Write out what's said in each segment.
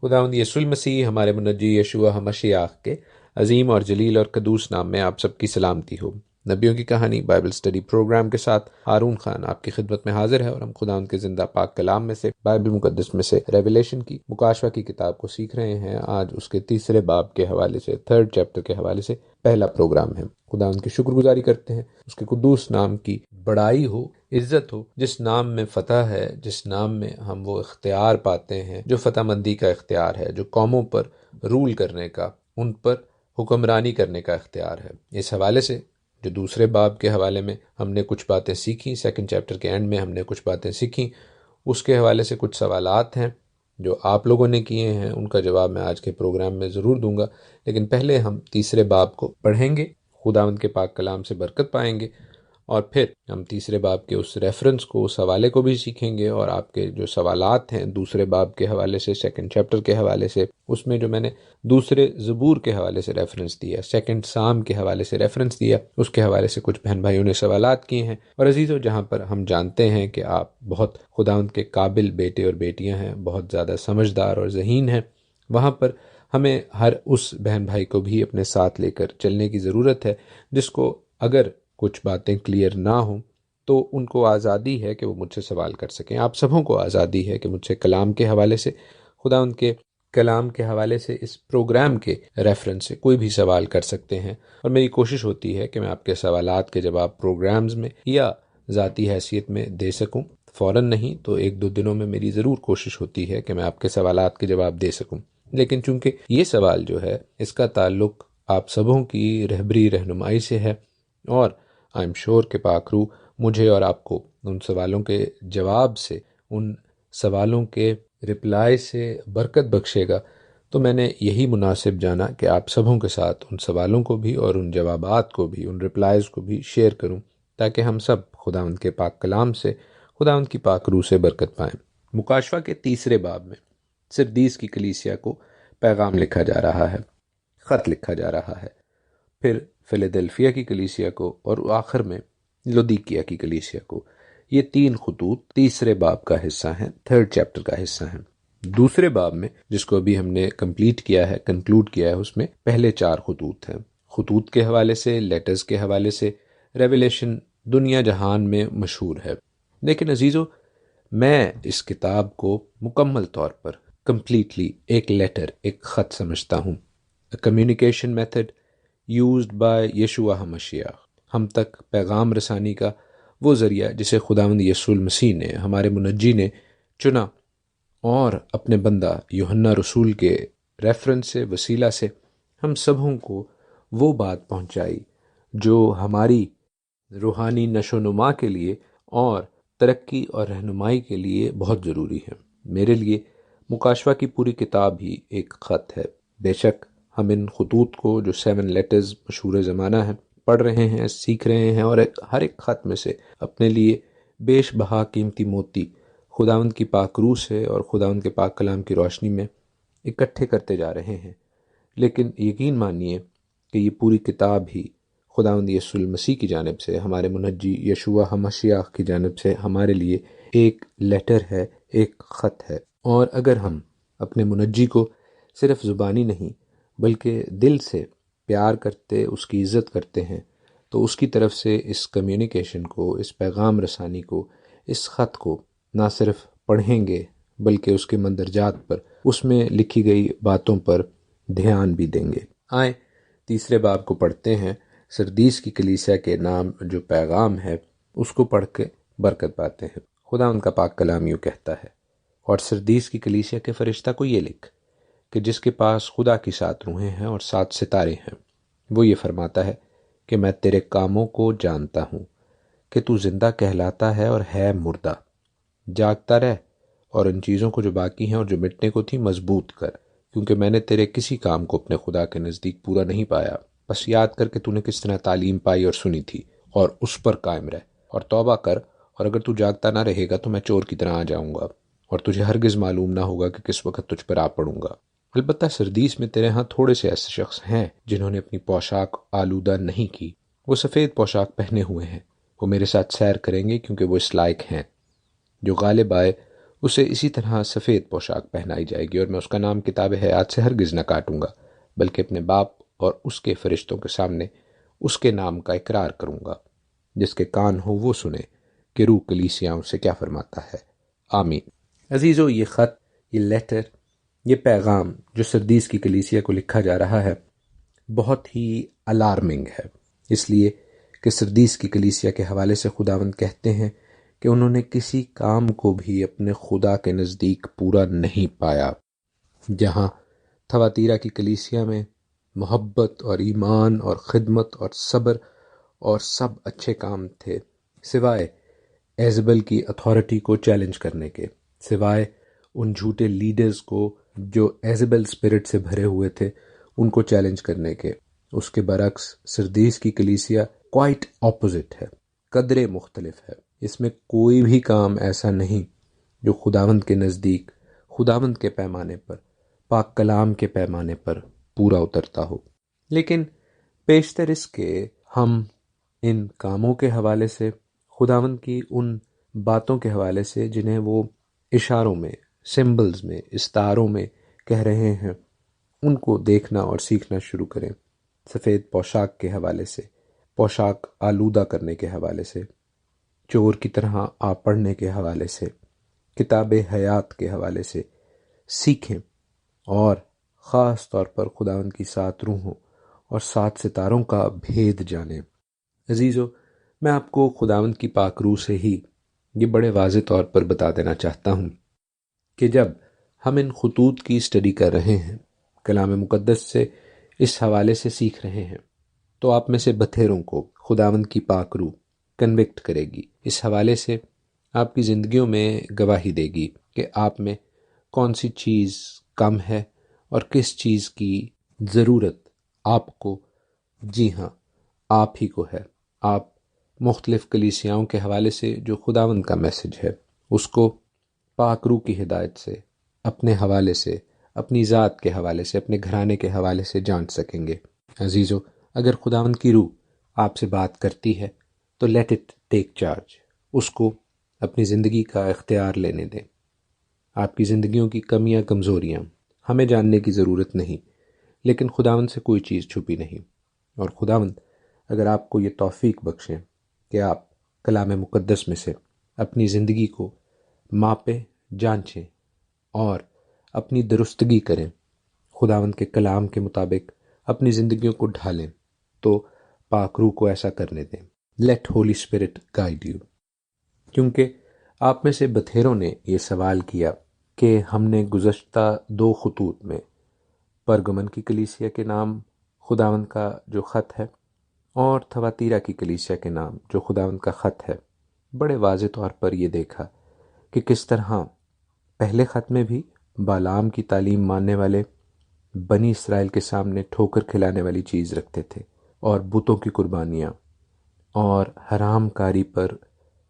خداوند یسوع المسیح ہمارے منجی یشوع مشیاخ کے عظیم اور جلیل اور قدوس نام میں آپ سب کی سلامتی ہو۔ نبیوں کی کہانی بائبل اسٹڈی پروگرام کے ساتھ ہارون خان آپ کی خدمت میں حاضر ہے، اور ہم خداوند کے زندہ پاک کلام میں سے بائبل مقدس میں سے ریویلیشن کی مکاشفہ کی کتاب کو سیکھ رہے ہیں۔ آج اس کے تیسرے باب کے حوالے سے، تھرڈ چیپٹر کے حوالے سے پہلا پروگرام ہے۔ خداوند کی شکر گزاری کرتے ہیں، اس کے قدوس نام کی بڑائی ہو، عزت ہو، جس نام میں فتح ہے، جس نام میں ہم وہ اختیار پاتے ہیں جو فتح مندی کا اختیار ہے، جو قوموں پر رول کرنے کا، ان پر حکمرانی کرنے کا اختیار ہے۔ اس حوالے سے جو دوسرے باب کے حوالے میں ہم نے کچھ باتیں سیکھیں، سیکنڈ چیپٹر کے اینڈ میں ہم نے کچھ باتیں سیکھیں، اس کے حوالے سے کچھ سوالات ہیں جو آپ لوگوں نے کیے ہیں، ان کا جواب میں آج کے پروگرام میں ضرور دوں گا۔ لیکن پہلے ہم تیسرے باب کو پڑھیں گے، خداوند کے پاک کلام سے برکت پائیں گے، اور پھر ہم تیسرے باب کے اس ریفرنس کو، اس حوالے کو بھی سیکھیں گے، اور آپ کے جو سوالات ہیں دوسرے باب کے حوالے سے، سیکنڈ چیپٹر کے حوالے سے، اس میں جو میں نے دوسرے زبور کے حوالے سے ریفرنس دیا، سیکنڈ سام کے حوالے سے ریفرنس دیا، اس کے حوالے سے کچھ بہن بھائیوں نے سوالات کیے ہیں۔ اور عزیزو، جہاں پر ہم جانتے ہیں کہ آپ بہت خداوند کے قابل بیٹے اور بیٹیاں ہیں، بہت زیادہ سمجھدار اور ذہین ہیں، وہاں پر ہمیں ہر اس بہن بھائی کو بھی اپنے ساتھ لے کر چلنے کی ضرورت ہے جس کو اگر کچھ باتیں کلیئر نہ ہوں تو ان کو آزادی ہے کہ وہ مجھ سے سوال کر سکیں۔ آپ سبوں کو آزادی ہے کہ مجھ سے کلام کے حوالے سے، خدا ان کے کلام کے حوالے سے، اس پروگرام کے ریفرنس سے کوئی بھی سوال کر سکتے ہیں، اور میری کوشش ہوتی ہے کہ میں آپ کے سوالات کے جواب پروگرامز میں یا ذاتی حیثیت میں دے سکوں، فوراً نہیں تو ایک دو دنوں میں میری ضرور کوشش ہوتی ہے کہ میں آپ کے سوالات کے جواب دے سکوں۔ لیکن چونکہ یہ سوال جو ہے اس کا تعلق آپ سبوں کی رہبری رہنمائی سے ہے، اور آئی ایم شور کہ پاک روح مجھے اور آپ کو ان سوالوں کے جواب سے، ان سوالوں کے رپلائی سے برکت بخشے گا، تو میں نے یہی مناسب جانا کہ آپ سبوں کے ساتھ ان سوالوں کو بھی اور ان جوابات کو بھی، ان رپلائز کو بھی شیئر کروں، تاکہ ہم سب خداوند کے پاک کلام سے، خداوند کی پاک روح سے برکت پائیں۔ مکاشفہ کے تیسرے باب میں سردیس کی کلیسیا کو پیغام لکھا جا رہا ہے، خط لکھا جا رہا ہے، پھر فیلادلفیا کی کلیسیا کو، اور آخر میں لودیکیا کی کلیسیا کو۔ یہ تین خطوط تیسرے باب کا حصہ ہیں، تھرڈ چیپٹر کا حصہ ہیں۔ دوسرے باب میں، جس کو ابھی ہم نے کمپلیٹ کیا ہے، کنکلوڈ کیا ہے، اس میں پہلے چار خطوط ہیں۔ خطوط کے حوالے سے، لیٹرز کے حوالے سے ریویلیشن دنیا جہان میں مشہور ہے، لیکن عزیزو، میں اس کتاب کو مکمل طور پر کمپلیٹلی ایک لیٹر، ایک خط سمجھتا ہوں، کمیونیکیشن میتھڈ یوزڈ بائی یشوع مشیاخ، ہم تک پیغام رسانی کا وہ ذریعہ جسے خداوند یسوع المسیح نے، ہمارے منجی نے چنا، اور اپنے بندہ یوحنا رسول کے ریفرنس سے، وسیلہ سے ہم سبوں کو وہ بات پہنچائی جو ہماری روحانی نشو و نما کے لیے اور ترقی اور رہنمائی کے لیے بہت ضروری ہے۔ میرے لیے مکاشفہ کی پوری کتاب ہی ایک خط ہے۔ بے شک ہم ان خطوط کو، جو 7 لیٹرز مشہور زمانہ ہیں، پڑھ رہے ہیں، سیکھ رہے ہیں، اور ہر ایک خط میں سے اپنے لیے بیش بہا قیمتی موتی خداوند کی پاک روح سے اور خداوند کے پاک کلام کی روشنی میں اکٹھے کرتے جا رہے ہیں۔ لیکن یقین مانیے کہ یہ پوری کتاب ہی خداوند یسوع المسیح کی جانب سے، ہمارے منجی یشوع مشیاخ کی جانب سے ہمارے لیے ایک لیٹر ہے، ایک خط ہے۔ اور اگر ہم اپنے منجی کو صرف زبانی نہیں بلکہ دل سے پیار کرتے، اس کی عزت کرتے ہیں، تو اس کی طرف سے اس کمیونیکیشن کو، اس پیغام رسانی کو، اس خط کو نہ صرف پڑھیں گے بلکہ اس کے مندرجات پر، اس میں لکھی گئی باتوں پر دھیان بھی دیں گے۔ آئیں تیسرے باب کو پڑھتے ہیں۔ سردیس کی کلیسیا کے نام جو پیغام ہے، اس کو پڑھ کے برکت پاتے ہیں۔ خدا ان کا پاک کلام یوں کہتا ہے، اور سردیس کی کلیسیا کے فرشتہ کو یہ لکھ کہ جس کے پاس خدا کی 7 روحیں ہیں اور 7 ستارے ہیں، وہ یہ فرماتا ہے کہ میں تیرے کاموں کو جانتا ہوں کہ تو زندہ کہلاتا ہے اور ہے مردہ۔ جاگتا رہ اور ان چیزوں کو جو باقی ہیں اور جو مٹنے کو تھی مضبوط کر، کیونکہ میں نے تیرے کسی کام کو اپنے خدا کے نزدیک پورا نہیں پایا۔ بس یاد کر کہ تو نے کس طرح تعلیم پائی اور سنی تھی، اور اس پر قائم رہ اور توبہ کر، اور اگر تو جاگتا نہ رہے گا تو میں چور کی طرح آ جاؤں گا، اور تجھے ہرگز معلوم نہ ہوگا کہ کس وقت تجھ پر آ پڑوں گا۔ البتہ سردیس میں تیرے ہاں تھوڑے سے ایسے شخص ہیں جنہوں نے اپنی پوشاک آلودہ نہیں کی۔ وہ سفید پوشاک پہنے ہوئے ہیں، وہ میرے ساتھ سیر کریں گے کیونکہ وہ اس لائق ہیں۔ جو غالب آئے اسے اسی طرح سفید پوشاک پہنائی جائے گی، اور میں اس کا نام کتاب حیات سے ہرگز نہ کاٹوں گا، بلکہ اپنے باپ اور اس کے فرشتوں کے سامنے اس کے نام کا اقرار کروں گا۔ جس کے کان ہو وہ سنے کہ روح کلیسیاؤں سے کیا فرماتا ہے۔ آمین۔ عزیزو، یہ خط، یہ لیٹر، یہ پیغام جو سردیس کی کلیسیا کو لکھا جا رہا ہے بہت ہی الارمنگ ہے، اس لیے کہ سردیس کی کلیسیا کے حوالے سے خداوند کہتے ہیں کہ انہوں نے کسی کام کو بھی اپنے خدا کے نزدیک پورا نہیں پایا۔ جہاں تھواتیرا کی کلیسیا میں محبت اور ایمان اور خدمت اور صبر اور سب اچھے کام تھے، سوائے ایزبل کی اتھارٹی کو چیلنج کرنے کے، سوائے ان جھوٹے لیڈرز کو جو ایزبل اسپرٹ سے بھرے ہوئے تھے ان کو چیلنج کرنے کے۔ اس کے برعکس سردیس کی کلیسیا کوائٹ اپوزٹ ہے، قدرے مختلف ہے۔ اس میں کوئی بھی کام ایسا نہیں جو خداوند کے نزدیک، خداوند کے پیمانے پر، پاک کلام کے پیمانے پر پورا اترتا ہو۔ لیکن پیشتر اس کے ہم ان کاموں کے حوالے سے، خداوند کی ان باتوں کے حوالے سے جنہیں وہ اشاروں میں، سمبلز میں، استعاروں میں کہہ رہے ہیں، ان کو دیکھنا اور سیکھنا شروع کریں۔ سفید پوشاک کے حوالے سے، پوشاک آلودہ کرنے کے حوالے سے، چور کی طرح آ پڑھنے کے حوالے سے، کتاب حیات کے حوالے سے سیکھیں، اور خاص طور پر خداوند کی 7 روحوں اور 7 ستاروں کا بھید جانیں۔ عزیزو، میں آپ کو خداوند کی پاک روح سے ہی یہ بڑے واضح طور پر بتا دینا چاہتا ہوں کہ جب ہم ان خطوط کی اسٹڈی کر رہے ہیں، کلام مقدس سے اس حوالے سے سیکھ رہے ہیں، تو آپ میں سے بتھیروں کو خداوند کی پاک روح کنوکٹ کرے گی، اس حوالے سے آپ کی زندگیوں میں گواہی دے گی کہ آپ میں کون سی چیز کم ہے اور کس چیز کی ضرورت آپ کو، جی ہاں، آپ ہی کو ہے۔ آپ مختلف کلیسیاؤں کے حوالے سے جو خداوند کا میسج ہے اس کو پاک روح کی ہدایت سے، اپنے حوالے سے، اپنی ذات کے حوالے سے، اپنے گھرانے کے حوالے سے جان سکیں گے۔ عزیزو، اگر خداوند کی روح آپ سے بات کرتی ہے تو لیٹ اٹ ٹیک چارج، اس کو اپنی زندگی کا اختیار لینے دیں۔ آپ کی زندگیوں کی کمیاں، کمزوریاں ہمیں جاننے کی ضرورت نہیں، لیکن خداوند سے کوئی چیز چھپی نہیں، اور خداوند اگر آپ کو یہ توفیق بخشیں کہ آپ کلام مقدس میں سے اپنی زندگی کو ماپیں، جانچیں اور اپنی درستگی کریں، خداوند کے کلام کے مطابق اپنی زندگیوں کو ڈھالیں، تو پاک روح کو ایسا کرنے دیں۔ Let Holy Spirit guide you. کیونکہ آپ میں سے بتھیروں نے یہ سوال کیا کہ ہم نے گزشتہ 2 خطوط میں پرگمن کی کلیسیا کے نام خداوند کا جو خط ہے اور تھواتیرا کی کلیسیا کے نام جو خداوند کا خط ہے، بڑے واضح طور پر یہ دیکھا کہ کس طرح پہلے خط میں بھی بالام کی تعلیم ماننے والے بنی اسرائیل کے سامنے ٹھوکر کھلانے والی چیز رکھتے تھے، اور بتوں کی قربانیاں اور حرام کاری پر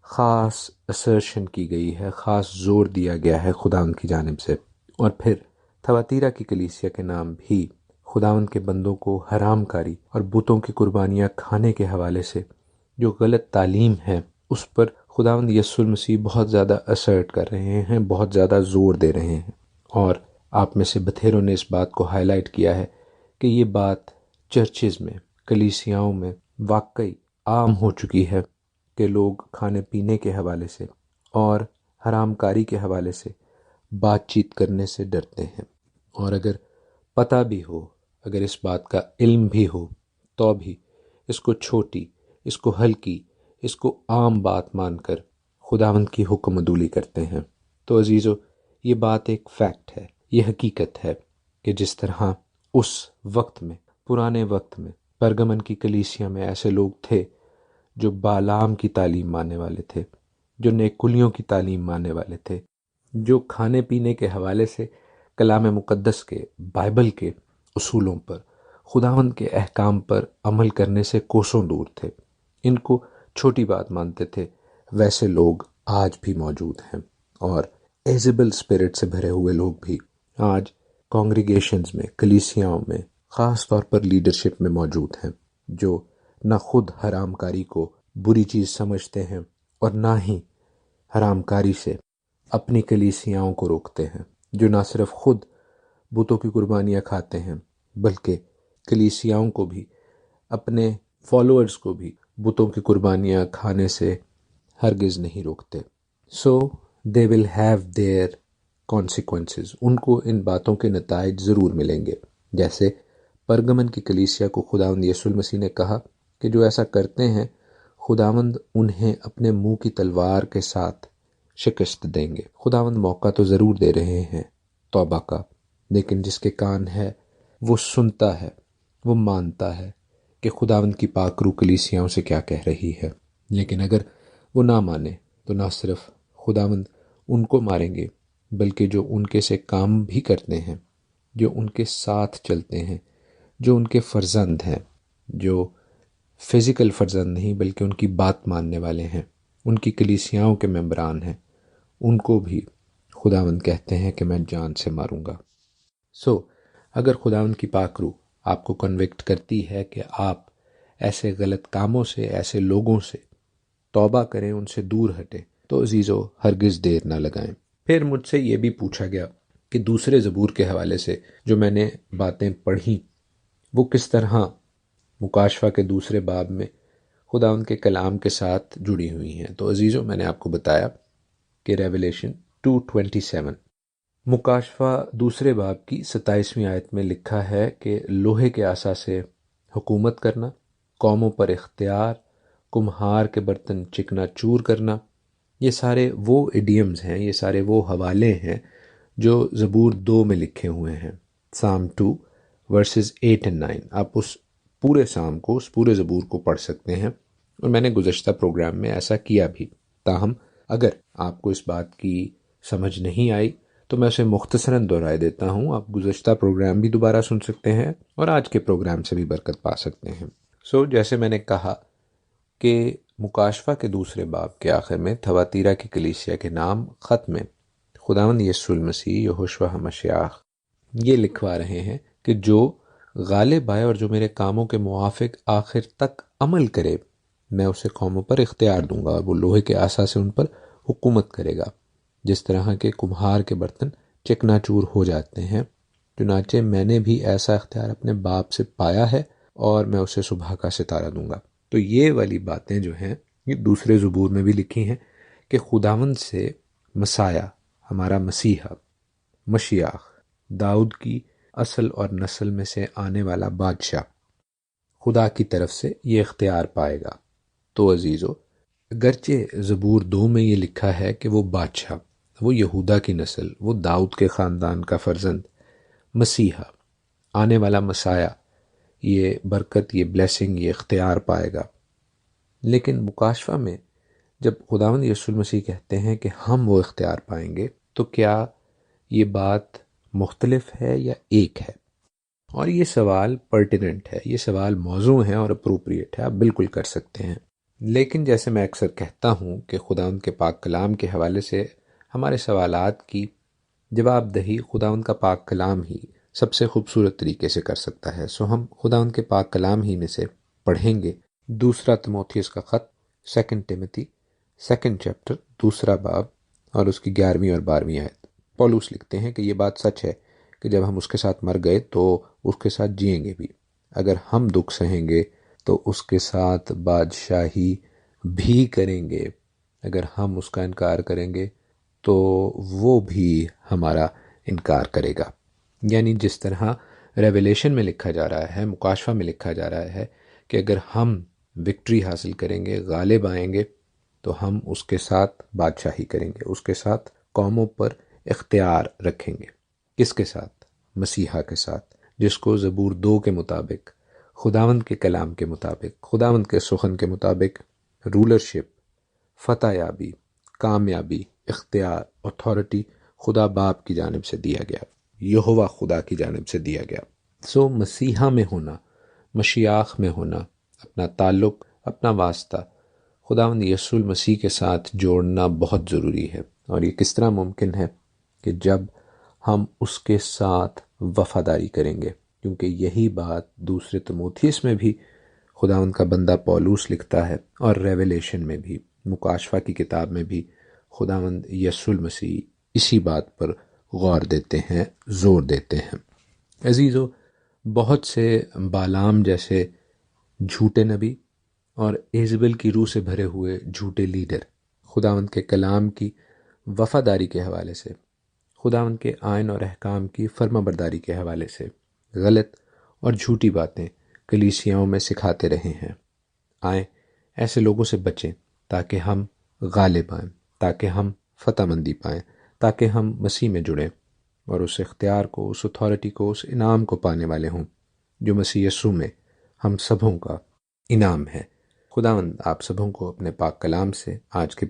خاص اسرشن کی گئی ہے، خاص زور دیا گیا ہے خداوند کی جانب سے۔ اور پھر تھواتیرا کی کلیسیا کے نام بھی خداوند کے بندوں کو حرام کاری اور بتوں کی قربانیاں کھانے کے حوالے سے جو غلط تعلیم ہے اس پر خداوند یسوع المسیح بہت زیادہ اسرٹ کر رہے ہیں، بہت زیادہ زور دے رہے ہیں۔ اور آپ میں سے بتھیروں نے اس بات کو ہائی لائٹ کیا ہے کہ یہ بات چرچز میں، کلیسیاؤں میں واقعی عام ہو چکی ہے کہ لوگ کھانے پینے کے حوالے سے اور حرام کاری کے حوالے سے بات چیت کرنے سے ڈرتے ہیں، اور اگر پتہ بھی ہو، اگر اس بات کا علم بھی ہو، تو بھی اس کو چھوٹی، اس کو ہلکی، اس کو عام بات مان کر خداوند کی حکم عدولی کرتے ہیں۔ تو عزیزو، یہ بات ایک فیکٹ ہے، یہ حقیقت ہے کہ جس طرح اس وقت میں، پرانے وقت میں پرگمن کی کلیسیا میں ایسے لوگ تھے جو بالام کی تعلیم ماننے والے تھے، جو نیکولیوں کی تعلیم ماننے والے تھے، جو کھانے پینے کے حوالے سے کلام مقدس کے، بائبل کے اصولوں پر، خداوند کے احکام پر عمل کرنے سے کوسوں دور تھے، ان کو چھوٹی بات مانتے تھے، ویسے لوگ آج بھی موجود ہیں۔ اور ایزبل اسپرٹ سے بھرے ہوئے لوگ بھی آج کانگریگیشنز میں، کلیسیاؤں میں، خاص طور پر لیڈرشپ میں موجود ہیں، جو نہ خود حرام کاری کو بری چیز سمجھتے ہیں اور نہ ہی حرام کاری سے اپنی کلیسیاؤں کو روکتے ہیں، جو نہ صرف خود بتوں کی قربانیاں کھاتے ہیں بلکہ کلیسیاؤں کو بھی، اپنے فالوورز کو بھی بتوں کی قربانیاں کھانے سے ہرگز نہیں روکتے۔ سو دے ول ہیو دیئر کانسیکوینسز، ان کو ان باتوں کے نتائج ضرور ملیں گے۔ جیسے پرگمن کی کلیسیا کو خداوند یسوع المسیح نے کہا کہ جو ایسا کرتے ہیں خداوند انہیں اپنے منہ کی تلوار کے ساتھ شکست دیں گے۔ خداوند موقع تو ضرور دے رہے ہیں توبہ کا، لیکن جس کے کان ہے وہ سنتا ہے، وہ مانتا ہے کہ خداوند کی پاک روح کلیسیاؤں سے کیا کہہ رہی ہے۔ لیکن اگر وہ نہ مانے تو نہ صرف خداوند ان کو ماریں گے بلکہ جو ان کے سے کام بھی کرتے ہیں، جو ان کے ساتھ چلتے ہیں، جو ان کے فرزند ہیں، جو فزیکل فرزند نہیں بلکہ ان کی بات ماننے والے ہیں، ان کی کلیسیاؤں کے ممبران ہیں، ان کو بھی خداوند کہتے ہیں کہ میں جان سے ماروں گا۔ سو اگر خداوند کی پاک روح آپ کو کنوکٹ کرتی ہے کہ آپ ایسے غلط کاموں سے، ایسے لوگوں سے توبہ کریں، ان سے دور ہٹیں، تو عزیزو ہرگز دیر نہ لگائیں۔ پھر مجھ سے یہ بھی پوچھا گیا کہ دوسرے زبور کے حوالے سے جو میں نے باتیں پڑھیں وہ کس طرح مکاشفہ کے دوسرے باب میں خداوند کے کلام کے ساتھ جڑی ہوئی ہیں۔ تو عزیزو میں نے آپ کو بتایا کہ ریویلیشن 2:27 مکاشفہ دوسرے باب کی 27ویں آیت میں لکھا ہے کہ لوہے کے عصا سے حکومت کرنا، قوموں پر اختیار، کمہار کے برتن چکنا چور کرنا، یہ سارے وہ ایڈیمز ہیں، یہ سارے وہ حوالے ہیں جو زبور 2 میں لکھے ہوئے ہیں۔ سام 2 ورسز 8 اور 9، آپ اس پورے سام کو، اس پورے زبور کو پڑھ سکتے ہیں، اور میں نے گزشتہ پروگرام میں ایسا کیا بھی۔ تاہم اگر آپ کو اس بات کی سمجھ نہیں آئی تو میں اسے مختصراً دہرائے دیتا ہوں، آپ گزشتہ پروگرام بھی دوبارہ سن سکتے ہیں اور آج کے پروگرام سے بھی برکت پا سکتے ہیں۔ جیسے میں نے کہا کہ مکاشفہ کے دوسرے باب کے آخر میں تھواتیرا کی کلیسیا کے نام خط میں خداوند یسوع المسیح یہوشوا ہمشیاہ یہ لکھوا رہے ہیں کہ جو غالب آئے اور جو میرے کاموں کے موافق آخر تک عمل کرے، میں اسے قوموں پر اختیار دوں گا اور وہ لوہے کے عصا سے ان پر حکومت کرے گا، جس طرح کے کمہار کے برتن چکنا چور ہو جاتے ہیں۔ چنانچہ میں نے بھی ایسا اختیار اپنے باپ سے پایا ہے اور میں اسے صبح کا ستارہ دوں گا۔ تو یہ والی باتیں جو ہیں یہ دوسرے زبور میں بھی لکھی ہیں کہ خداوند سے مسیح، ہمارا مسیحا، مشیاخ، داؤد کی اصل اور نسل میں سے آنے والا بادشاہ، خدا کی طرف سے یہ اختیار پائے گا۔ تو عزیزو، اگرچہ زبور 2 میں یہ لکھا ہے کہ وہ بادشاہ، وہ یہودا کی نسل، وہ داؤد کے خاندان کا فرزند، مسیحا، آنے والا مسیح، یہ برکت، یہ بلیسنگ، یہ اختیار پائے گا، لیکن مکاشفہ میں جب خداوند یسوع المسیح کہتے ہیں کہ ہم وہ اختیار پائیں گے، تو کیا یہ بات مختلف ہے یا ایک ہے؟ اور یہ سوال پرٹیننٹ ہے، یہ سوال موزوں ہے اور اپروپریٹ ہے، آپ بالکل کر سکتے ہیں۔ لیکن جیسے میں اکثر کہتا ہوں کہ خداوند کے پاک کلام کے حوالے سے ہمارے سوالات کی جواب دہی خداوند کا پاک کلام ہی سب سے خوبصورت طریقے سے کر سکتا ہے۔ ہم خداوند کے پاک کلام ہی میں سے پڑھیں گے دوسرا تیموتھیوس کا خط، 2 ٹیموتھی 2 چیپٹر، دوسرا باب اور اس کی 11ویں اور 12ویں آیت۔ پولس لکھتے ہیں کہ یہ بات سچ ہے کہ جب ہم اس کے ساتھ مر گئے تو اس کے ساتھ جئیں گے بھی، اگر ہم دکھ سہیں گے تو اس کے ساتھ بادشاہی بھی کریں گے، اگر ہم اس کا انکار کریں گے تو وہ بھی ہمارا انکار کرے گا۔ یعنی جس طرح ریویلیشن میں لکھا جا رہا ہے، مکاشفہ میں لکھا جا رہا ہے کہ اگر ہم وکٹری حاصل کریں گے، غالب آئیں گے، تو ہم اس کے ساتھ بادشاہی کریں گے، اس کے ساتھ قوموں پر اختیار رکھیں گے۔ کس کے ساتھ؟ مسیحا کے ساتھ، جس کو زبور 2 کے مطابق، خداوند کے کلام کے مطابق، خداوند کے سخن کے مطابق رولرشپ، فتح یابی، کامیابی، اختیار، اتھارٹی خدا باپ کی جانب سے دیا گیا، یہوہ خدا کی جانب سے دیا گیا۔ مسیحا میں ہونا، مشیاخ میں ہونا، اپنا تعلق، اپنا واسطہ خداوند یسوع المسیح کے ساتھ جوڑنا بہت ضروری ہے۔ اور یہ کس طرح ممکن ہے؟ کہ جب ہم اس کے ساتھ وفاداری کریں گے، کیونکہ یہی بات دوسرے تیموتھیوس میں بھی خداوند کا بندہ پولس لکھتا ہے، اور ریویلیشن میں بھی، مکاشفہ کی کتاب میں بھی خداوند یسوع المسیح اسی بات پر غور دیتے ہیں، زور دیتے ہیں۔ عزیزو، بہت سے بالام جیسے جھوٹے نبی اور ایزبل کی روح سے بھرے ہوئے جھوٹے لیڈر خداوند کے کلام کی وفاداری کے حوالے سے، خداوند کے آئین اور احکام کی فرما برداری کے حوالے سے غلط اور جھوٹی باتیں کلیسیاؤں میں سکھاتے رہے ہیں۔ آئیں ایسے لوگوں سے بچیں تاکہ ہم غالب آئیں، تاکہ ہم فتح مندی پائیں، تاکہ ہم مسیح میں جڑیں اور اس اختیار کو، اس اتھارٹی کو، اس انعام کو پانے والے ہوں جو مسیح یسوع میں ہم سبوں کا انعام ہے۔ خداوند آپ سبوں کو اپنے پاک کلام سے آج کے